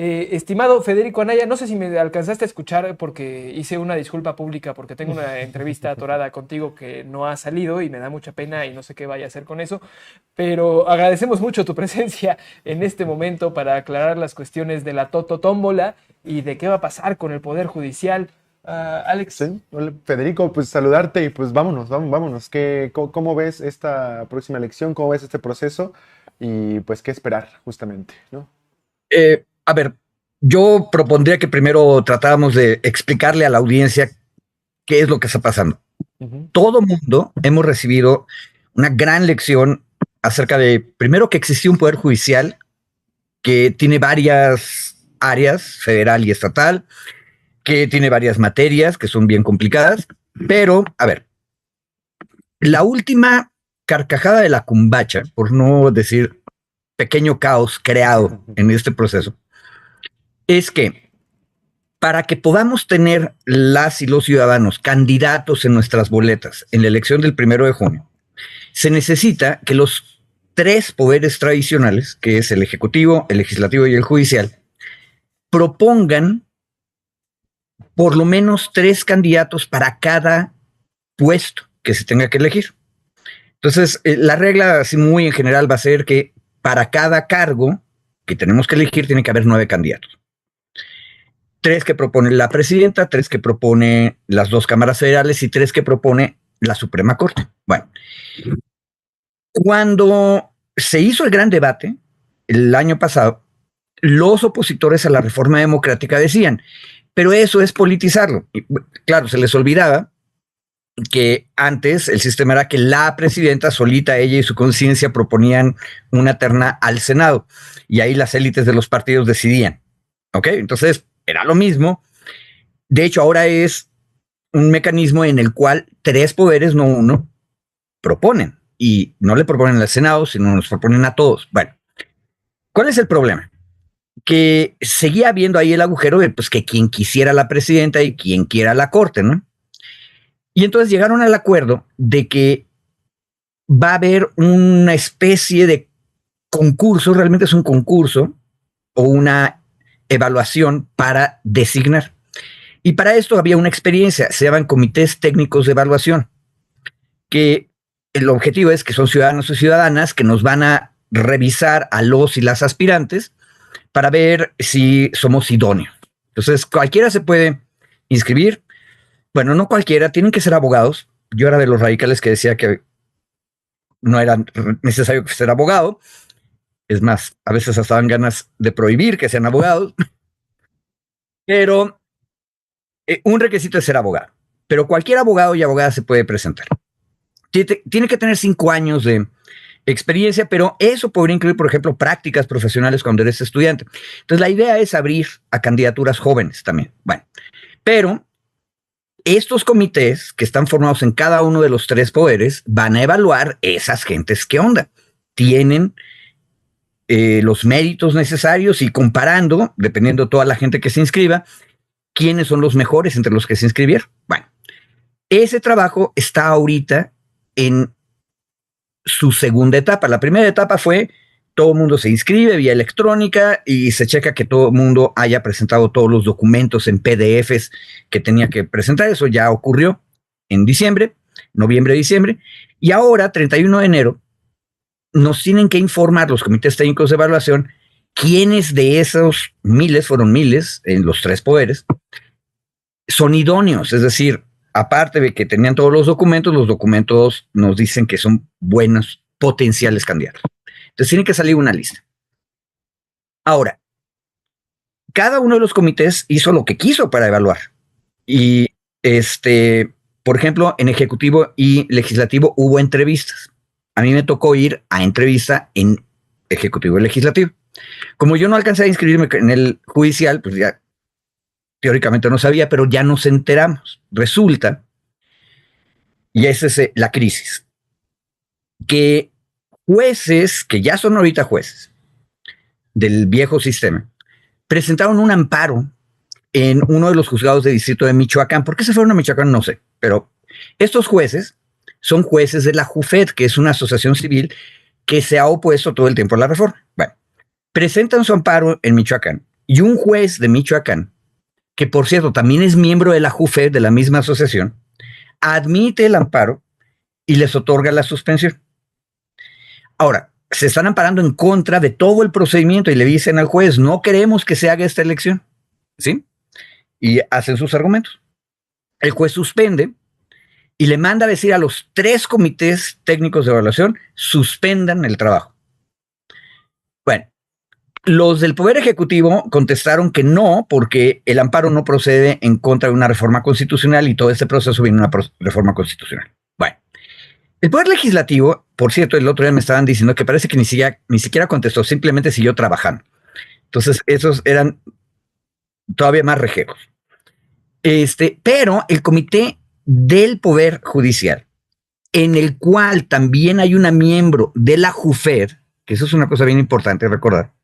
Estimado Federico Anaya, no sé si me alcanzaste a escuchar porque hice una disculpa pública porque tengo una entrevista atorada contigo que no ha salido y me da mucha pena y no sé qué vaya a hacer con eso, pero agradecemos mucho tu presencia en este momento para aclarar las cuestiones de la Tototómbola y de qué va a pasar con el Poder Judicial. Alex. Sí, hola, Federico, pues saludarte y pues vámonos. ¿Cómo ves esta próxima elección? ¿Cómo ves este proceso? Y pues qué esperar justamente, ¿no? A ver, yo propondría que primero tratáramos de explicarle a la audiencia qué es lo que está pasando. Todo mundo hemos recibido una gran lección acerca de, primero, que existía un poder judicial que tiene varias áreas, federal y estatal, que tiene varias materias que son bien complicadas, pero, a ver, la última carcajada de la cumbacha, por no decir pequeño caos creado en este proceso, es que para que podamos tener las y los ciudadanos candidatos en nuestras boletas en la elección del 1 de junio, se necesita que los tres poderes tradicionales, que es el ejecutivo, el legislativo y el judicial, propongan por lo menos 3 candidatos para cada puesto que se tenga que elegir. Entonces, la regla así muy en general va a ser que para cada cargo que tenemos que elegir tiene que haber 9 candidatos. 3 que propone la presidenta, 3 que propone las 2 cámaras federales y 3 que propone la Suprema Corte. Bueno, cuando se hizo el gran debate el año pasado, los opositores a la reforma democrática decían, pero eso es politizarlo. Y, claro, se les olvidaba que antes el sistema era que la presidenta solita, ella y su conciencia proponían una terna al Senado y ahí las élites de los partidos decidían. ¿Ok? Entonces era lo mismo. De hecho, ahora es un mecanismo en el cual 3 poderes, no uno, proponen y no le proponen al Senado, sino nos proponen a todos. Bueno, ¿cuál es el problema? Que seguía habiendo ahí el agujero de pues, que quien quisiera la presidenta y quien quiera la corte, ¿no? Y entonces llegaron al acuerdo de que va a haber una especie de concurso, realmente es un concurso o una evaluación para designar. Y para esto había una experiencia, se llaman comités técnicos de evaluación, que el objetivo es que son ciudadanos y ciudadanas que nos van a revisar a los y las aspirantes para ver si somos idóneos. Entonces, cualquiera se puede inscribir. Bueno, no cualquiera, tienen que ser abogados. Yo era de los radicales que decía que no era necesario que ser abogado. Es más, a veces hasta dan ganas de prohibir que sean abogados. Pero un requisito es ser abogado. Pero cualquier abogado y abogada se puede presentar. Tiene que tener 5 años de experiencia, pero eso podría incluir, por ejemplo, prácticas profesionales cuando eres estudiante. Entonces, la idea es abrir a candidaturas jóvenes también. Bueno, pero estos comités que están formados en cada uno de los 3 poderes van a evaluar esas gentes qué onda. Tienen los méritos necesarios y comparando, dependiendo de toda la gente que se inscriba, quiénes son los mejores entre los que se inscribieron. Bueno, ese trabajo está ahorita en su segunda etapa. La primera etapa fue todo el mundo se inscribe vía electrónica y se checa que todo el mundo haya presentado todos los documentos en PDFs que tenía que presentar. Eso ya ocurrió en diciembre, noviembre, diciembre. Y ahora, 31 de enero, nos tienen que informar los comités técnicos de evaluación quiénes de esos miles, fueron miles en los 3 poderes, son idóneos. Es decir, aparte de que tenían todos los documentos nos dicen que son buenos potenciales candidatos. Entonces tiene que salir una lista. Ahora, cada uno de los comités hizo lo que quiso para evaluar. Y por ejemplo, en ejecutivo y legislativo hubo entrevistas. A mí me tocó ir a entrevista en ejecutivo y legislativo. Como yo no alcancé a inscribirme en el judicial, pues ya teóricamente no sabía, pero ya nos enteramos. Resulta, y esa es la crisis, que jueces, que ya son ahorita jueces del viejo sistema, presentaron un amparo en uno de los juzgados de distrito de Michoacán. ¿Por qué se fueron a Michoacán? No sé, pero estos jueces son jueces de la JUFED, que es una asociación civil que se ha opuesto todo el tiempo a la reforma. Bueno, presentan su amparo en Michoacán y un juez de Michoacán, que por cierto también es miembro de la JUFE, de la misma asociación, admite el amparo y les otorga la suspensión. Ahora, se están amparando en contra de todo el procedimiento y le dicen al juez, no queremos que se haga esta elección, ¿sí? Y hacen sus argumentos. El juez suspende y le manda a decir a los 3 comités técnicos de evaluación, suspendan el trabajo. Bueno, los del Poder Ejecutivo contestaron que no, porque el amparo no procede en contra de una reforma constitucional y todo este proceso viene de una reforma constitucional. Bueno, el Poder Legislativo, por cierto, el otro día me estaban diciendo que parece que ni siquiera contestó, simplemente siguió trabajando. Entonces, esos eran todavía más rejeros. Pero el Comité del Poder Judicial, en el cual también hay una miembro de la JUFED, que eso es una cosa bien importante recordar,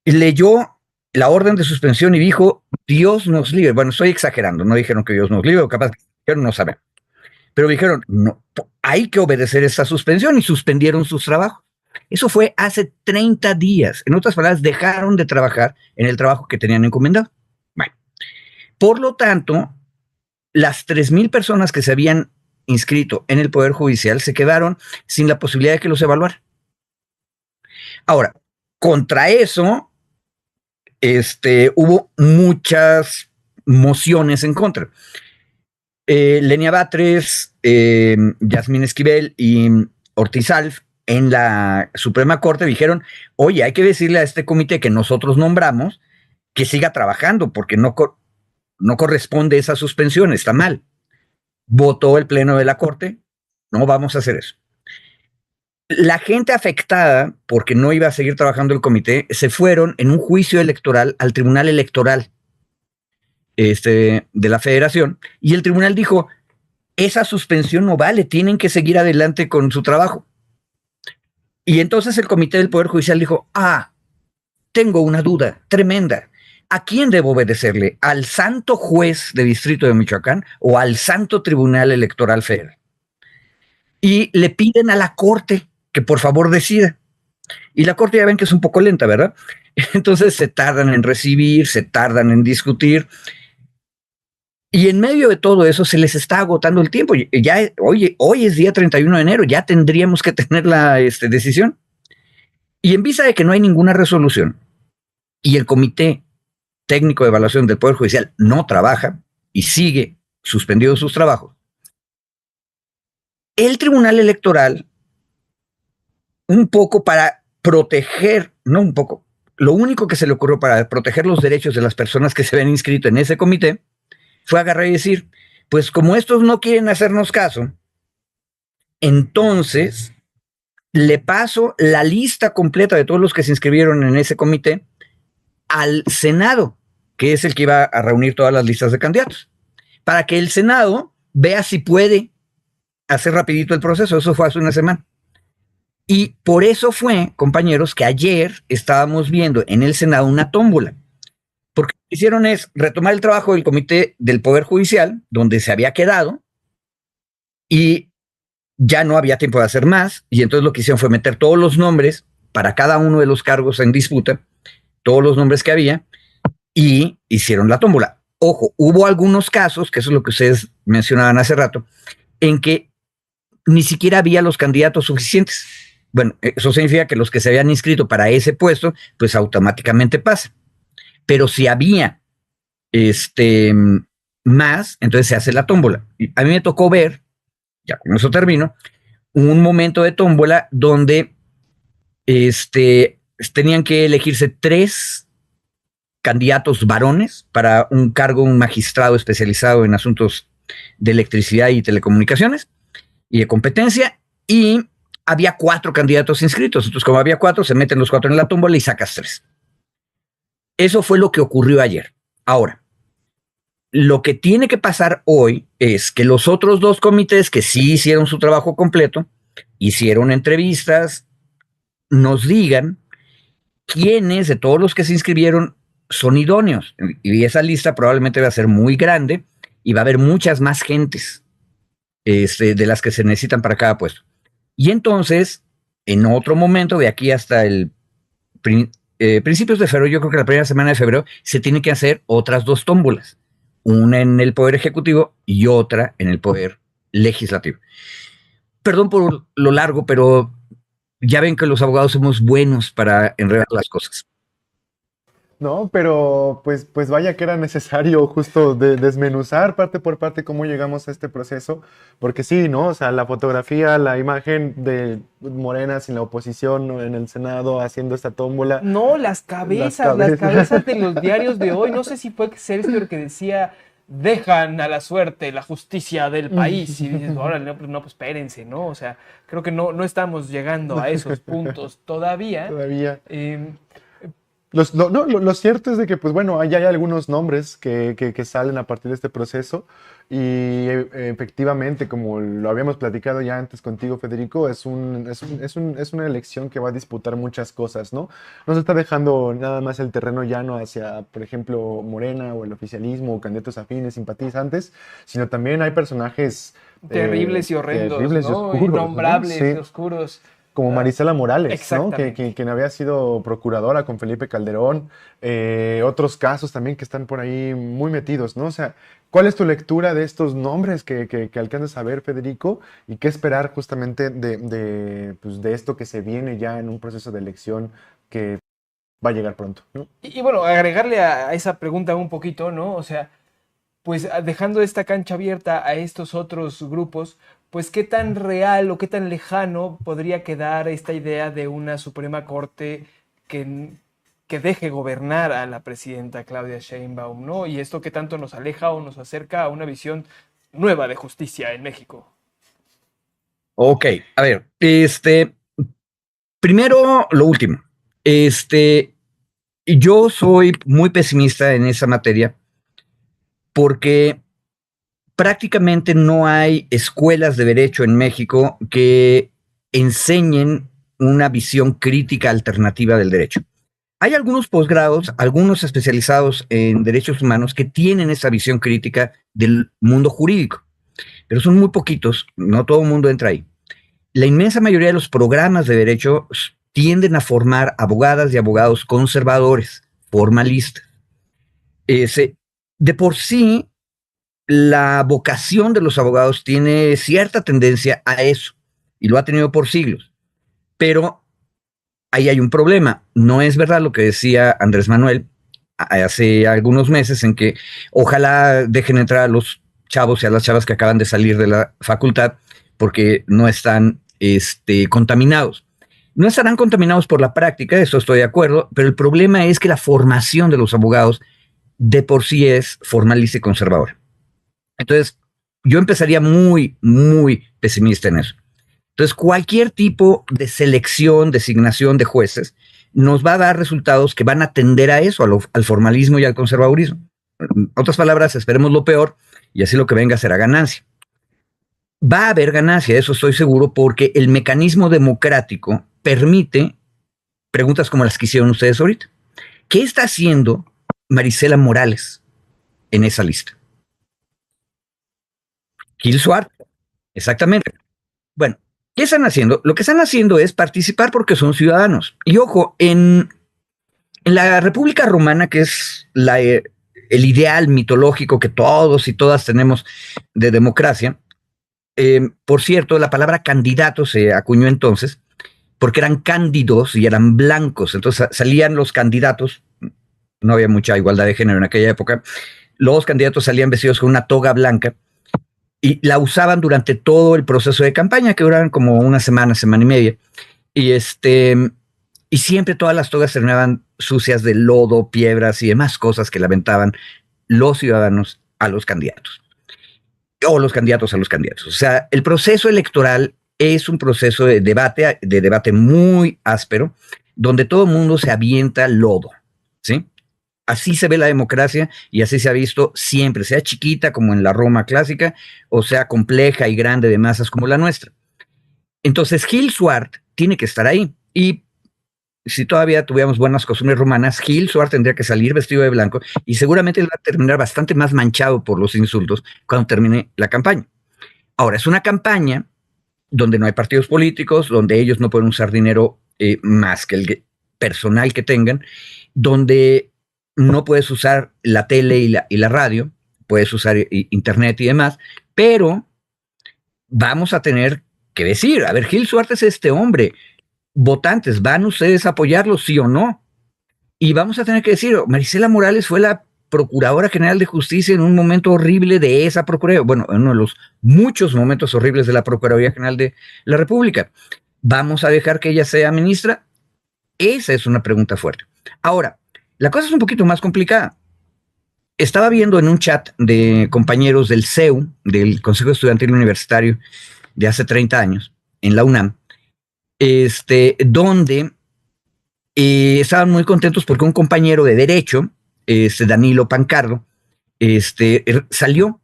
leyó la orden de suspensión y dijo, Dios nos libre. Bueno, estoy exagerando, no dijeron que Dios nos libre, o capaz que no sabemos. Pero dijeron, no, hay que obedecer esta suspensión y suspendieron sus trabajos. Eso fue hace 30 días. En otras palabras, dejaron de trabajar en el trabajo que tenían encomendado. Bueno, por lo tanto, las 3,000 personas que se habían inscrito en el Poder Judicial se quedaron sin la posibilidad de que los evaluaran. Ahora, contra eso, hubo muchas mociones en contra. Lenia Batres, Yasmín Esquivel y Ortiz Alf en la Suprema Corte dijeron, oye, hay que decirle a este comité que nosotros nombramos que siga trabajando porque no corresponde esa suspensión, está mal. Votó el Pleno de la Corte, no vamos a hacer eso. La gente afectada, porque no iba a seguir trabajando el comité, se fueron en un juicio electoral al Tribunal Electoral de la Federación, y el tribunal dijo, esa suspensión no vale, tienen que seguir adelante con su trabajo. Y entonces el Comité del Poder Judicial dijo, tengo una duda tremenda. ¿A quién debo obedecerle? ¿Al santo juez de distrito de Michoacán o al santo Tribunal Electoral Federal? Y le piden a la Corte que por favor decida. Y la Corte ya ven que es un poco lenta, ¿verdad? Entonces se tardan en recibir, se tardan en discutir. Y en medio de todo eso se les está agotando el tiempo. Ya, hoy es día 31 de enero, ya tendríamos que tener la decisión. Y en vista de que no hay ninguna resolución y el Comité Técnico de Evaluación del Poder Judicial no trabaja y sigue suspendido sus trabajos, el Tribunal Electoral, un poco para proteger, no un poco, lo único que se le ocurrió para proteger los derechos de las personas que se habían inscrito en ese comité, fue agarrar y decir, pues como estos no quieren hacernos caso, entonces le paso la lista completa de todos los que se inscribieron en ese comité al Senado, que es el que iba a reunir todas las listas de candidatos, para que el Senado vea si puede hacer rapidito el proceso. Eso fue hace una semana. Y por eso fue, compañeros, que ayer estábamos viendo en el Senado una tómbola. Porque lo que hicieron es retomar el trabajo del Comité del Poder Judicial, donde se había quedado, y ya no había tiempo de hacer más, y entonces lo que hicieron fue meter todos los nombres para cada uno de los cargos en disputa, todos los nombres que había, y hicieron la tómbola. Ojo, hubo algunos casos, que eso es lo que ustedes mencionaban hace rato, en que ni siquiera había los candidatos suficientes. Bueno, eso significa que los que se habían inscrito para ese puesto, pues automáticamente pasan. Pero si había más, entonces se hace la tómbola. Y a mí me tocó ver, ya con eso termino, un momento de tómbola donde tenían que elegirse 3 candidatos varones para un cargo, un magistrado especializado en asuntos de electricidad y telecomunicaciones y de competencia, y había 4 candidatos inscritos. Entonces, como había 4, se meten los 4 en la tómbola y sacas 3. Eso fue lo que ocurrió ayer. Ahora, lo que tiene que pasar hoy es que los otros 2 comités que sí hicieron su trabajo completo, hicieron entrevistas, nos digan quiénes de todos los que se inscribieron son idóneos. Y esa lista probablemente va a ser muy grande y va a haber muchas más gentes de las que se necesitan para cada puesto. Y entonces, en otro momento, de aquí hasta principios de febrero, yo creo que la primera semana de febrero, se tienen que hacer otras 2 tómbolas. Una en el Poder Ejecutivo y otra en el Poder Legislativo. Perdón por lo largo, pero ya ven que los abogados somos buenos para enredar las cosas. No, pero pues vaya que era necesario justo desmenuzar parte por parte cómo llegamos a este proceso, porque sí, ¿no? O sea, la fotografía, la imagen de Morena sin la oposición, ¿no?, en el Senado haciendo esta tómbola. No, las cabezas de los diarios de hoy, no sé si fue Excelsior que decía, dejan a la suerte la justicia del país, y dices, órale, no, pues espérense, ¿no? O sea, creo que no estamos llegando a esos puntos todavía. Todavía. Lo cierto es de que, pues bueno, hay algunos nombres que salen a partir de este proceso y efectivamente, como lo habíamos platicado ya antes contigo, Federico, es una elección que va a disputar muchas cosas, ¿no? No se está dejando nada más el terreno llano hacia, por ejemplo, Morena o el oficialismo o candidatos afines, simpatizantes, sino también hay personajes terribles y horrendos, terribles, ¿no? y oscuros, innombrables, ¿no? Sí. Y oscuros. Como Marisela Morales, ¿no? Exactamente. Quien había sido procuradora con Felipe Calderón. Otros casos también que están por ahí muy metidos, ¿no? O sea, ¿cuál es tu lectura de estos nombres que alcanzas a ver, Federico? ¿Y qué esperar justamente pues, de esto que se viene ya en un proceso de elección que va a llegar pronto, ¿no? Y bueno, agregarle a esa pregunta un poquito, ¿no? O sea, pues dejando esta cancha abierta a estos otros grupos, pues qué tan real o qué tan lejano podría quedar esta idea de una Suprema Corte que deje gobernar a la presidenta Claudia Sheinbaum, ¿no? Y esto qué tanto nos aleja o nos acerca a una visión nueva de justicia en México. Ok, a ver, primero lo último. Yo soy muy pesimista en esa materia porque prácticamente no hay escuelas de derecho en México que enseñen una visión crítica alternativa del derecho. Hay algunos posgrados, algunos especializados en derechos humanos que tienen esa visión crítica del mundo jurídico, pero son muy poquitos, no todo el mundo entra ahí. La inmensa mayoría de los programas de derecho tienden a formar abogadas y abogados conservadores, formalistas. De por sí, la vocación de los abogados tiene cierta tendencia a eso, y lo ha tenido por siglos. Pero ahí hay un problema. No es verdad lo que decía Andrés Manuel hace algunos meses, en que ojalá dejen entrar a los chavos y a las chavas que acaban de salir de la facultad porque no están contaminados. No estarán contaminados por la práctica, eso estoy de acuerdo, pero el problema es que la formación de los abogados de por sí es formalista y conservadora. Entonces, yo empezaría muy, muy pesimista en eso. Entonces, cualquier tipo de selección, designación de jueces, nos va a dar resultados que van a tender a eso, al formalismo y al conservadurismo. En otras palabras, esperemos lo peor y así lo que venga será ganancia. Va a haber ganancia, eso estoy seguro, porque el mecanismo democrático permite preguntas como las que hicieron ustedes ahorita. ¿Qué está haciendo Marisela Morales en esa lista? Gil Suárez, exactamente. Bueno, ¿qué están haciendo? Lo que están haciendo es participar porque son ciudadanos. Y ojo, en la República Romana, que es el ideal mitológico que todos y todas tenemos de democracia, por cierto, la palabra candidato se acuñó entonces porque eran cándidos y eran blancos. Entonces salían los candidatos, no había mucha igualdad de género en aquella época, los candidatos salían vestidos con una toga blanca y la usaban durante todo el proceso de campaña, que duraban como una semana, semana y media. Y siempre todas las togas terminaban sucias de lodo, piedras y demás cosas que le aventaban los ciudadanos a los candidatos. O los candidatos a los candidatos. O sea, el proceso electoral es un proceso de debate muy áspero, donde todo el mundo se avienta lodo, ¿sí? Así se ve la democracia y así se ha visto siempre, sea chiquita como en la Roma clásica, o sea compleja y grande de masas como la nuestra. Entonces, Gil Suárez tiene que estar ahí. Y si todavía tuviéramos buenas costumbres romanas, Gil Suárez tendría que salir vestido de blanco y seguramente él va a terminar bastante más manchado por los insultos cuando termine la campaña. Ahora, es una campaña donde no hay partidos políticos, donde ellos no pueden usar dinero más que personal que tengan, donde no puedes usar la tele y la radio, puedes usar internet y demás, pero vamos a tener que decir, a ver, Gil Suárez es este hombre, votantes, ¿van ustedes a apoyarlo, sí o no? Y vamos a tener que decir, Marisela Morales fue la Procuradora General de Justicia en un momento horrible de esa Procuraduría, bueno, en uno de los muchos momentos horribles de la Procuraduría General de la República. ¿Vamos a dejar que ella sea ministra? Esa es una pregunta fuerte. Ahora, la cosa es un poquito más complicada. Estaba viendo en un chat de compañeros del CEU, del Consejo Estudiantil Universitario, de hace 30 años, en la UNAM, donde estaban muy contentos porque un compañero de Derecho, Danilo Pancardo, salió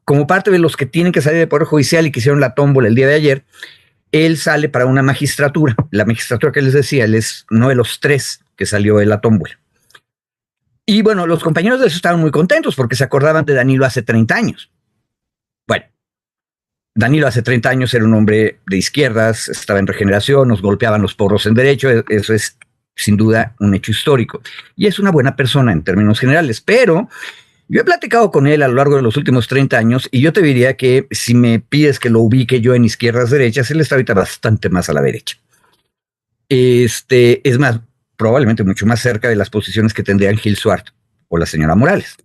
como parte de los que tienen que salir del Poder Judicial y que hicieron la tómbola el día de ayer. Él sale para una magistratura. La magistratura que les decía, él es uno de los 3 que salió de la tómbola. Y bueno, los compañeros de eso estaban muy contentos porque se acordaban de Danilo hace 30 años. Bueno, Danilo hace 30 años era un hombre de izquierdas, estaba en Regeneración, nos golpeaban los porros en Derecho, eso es sin duda un hecho histórico. Y es una buena persona en términos generales, pero yo he platicado con él a lo largo de los últimos 30 años y yo te diría que si me pides que lo ubique yo en izquierdas derechas, él está ahorita bastante más a la derecha. Es más, probablemente mucho más cerca de las posiciones que tendrían Gil Suárez o la señora Morales.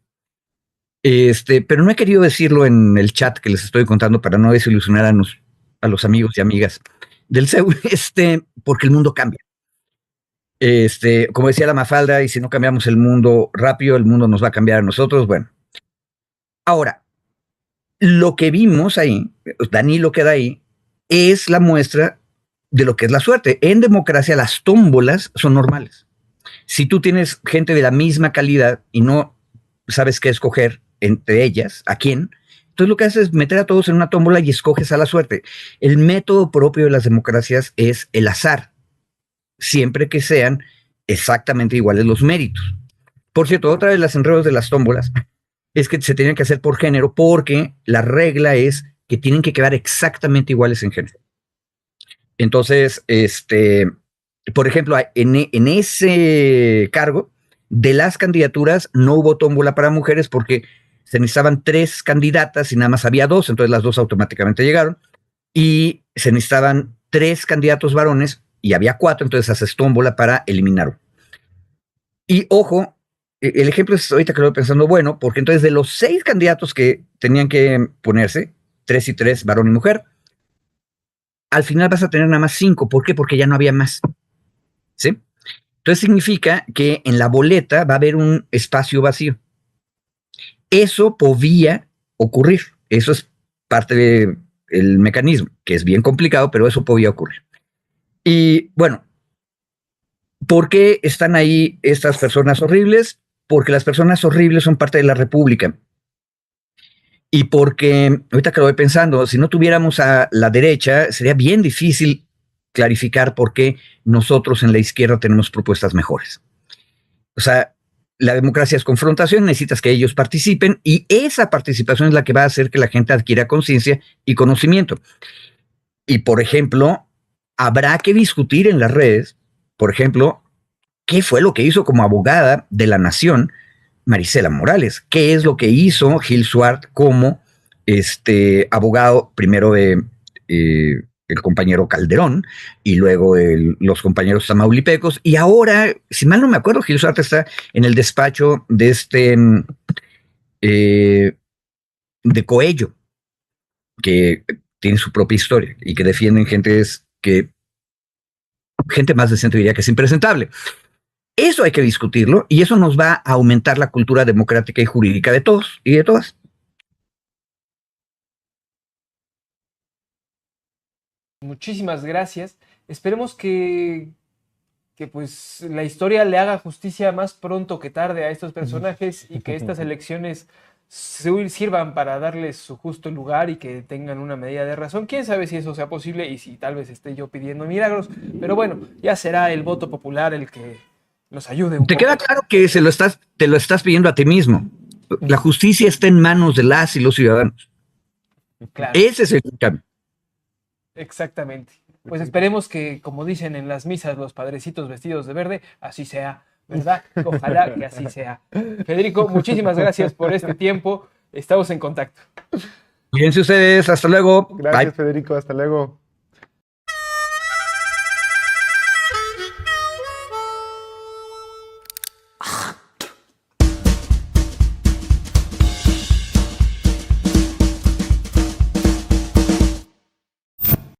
Pero no he querido decirlo en el chat que les estoy contando para no desilusionar a los amigos y amigas del CEU, porque el mundo cambia. Como decía la Mafalda, y si no cambiamos el mundo rápido, el mundo nos va a cambiar a nosotros. Bueno, ahora, lo que vimos ahí, Danilo queda ahí, es la muestra de lo que es la suerte. En democracia las tómbolas son normales. Si tú tienes gente de la misma calidad y no sabes qué escoger entre ellas, ¿a quién? Entonces lo que haces es meter a todos en una tómbola y escoges a la suerte. El método propio de las democracias es el azar, siempre que sean exactamente iguales los méritos. Por cierto, otra de las enredos de las tómbolas es que se tienen que hacer por género porque la regla es que tienen que quedar exactamente iguales en género. Entonces, por ejemplo, en ese cargo de las candidaturas no hubo tómbola para mujeres porque se necesitaban 3 candidatas y nada más había 2, entonces las 2 automáticamente llegaron, y se necesitaban 3 candidatos varones y había 4, entonces haces tómbola para eliminarlo. Y ojo, el ejemplo es ahorita que lo estoy pensando bueno, porque entonces de los 6 candidatos que tenían que ponerse, 3 y 3, varón y mujer, al final vas a tener nada más 5. ¿Por qué? Porque ya no había más. ¿Sí? Entonces significa que en la boleta va a haber un espacio vacío. Eso podía ocurrir. Eso es parte del mecanismo, que es bien complicado, pero eso podía ocurrir. Y bueno, ¿por qué están ahí estas personas horribles? Porque las personas horribles son parte de la República. Y porque, ahorita que lo voy pensando, si no tuviéramos a la derecha, sería bien difícil clarificar por qué nosotros en la izquierda tenemos propuestas mejores. O sea, la democracia es confrontación, necesitas que ellos participen y esa participación es la que va a hacer que la gente adquiera conciencia y conocimiento. Y, por ejemplo, habrá que discutir en las redes, por ejemplo, qué fue lo que hizo como abogada de la nación Marisela Morales, qué es lo que hizo Gil Suárez como abogado primero de el compañero Calderón y luego los compañeros tamaulipecos, y ahora, si mal no me acuerdo, Gil Suárez está en el despacho de de Coello, que tiene su propia historia y que defienden gente más decente diría que es impresentable. Eso hay que discutirlo y eso nos va a aumentar la cultura democrática y jurídica de todos y de todas. Muchísimas gracias. Esperemos que pues la historia le haga justicia más pronto que tarde a estos personajes y que estas elecciones sirvan para darles su justo lugar y que tengan una medida de razón. Quién sabe si eso sea posible y si tal vez esté yo pidiendo milagros, pero bueno, ya será el voto popular el que nos ayude un ¿Te poco. queda claro que te lo estás pidiendo a ti mismo? La justicia está en manos de las y los ciudadanos. Claro. Ese es el cambio. Exactamente. pues esperemos que, como dicen en las misas los padrecitos vestidos de verde, así sea, ¿verdad? Ojalá que así sea. Federico, muchísimas gracias por este tiempo. Estamos en contacto. Cuídense ustedes, hasta luego. Gracias, Bye. Federico, hasta luego.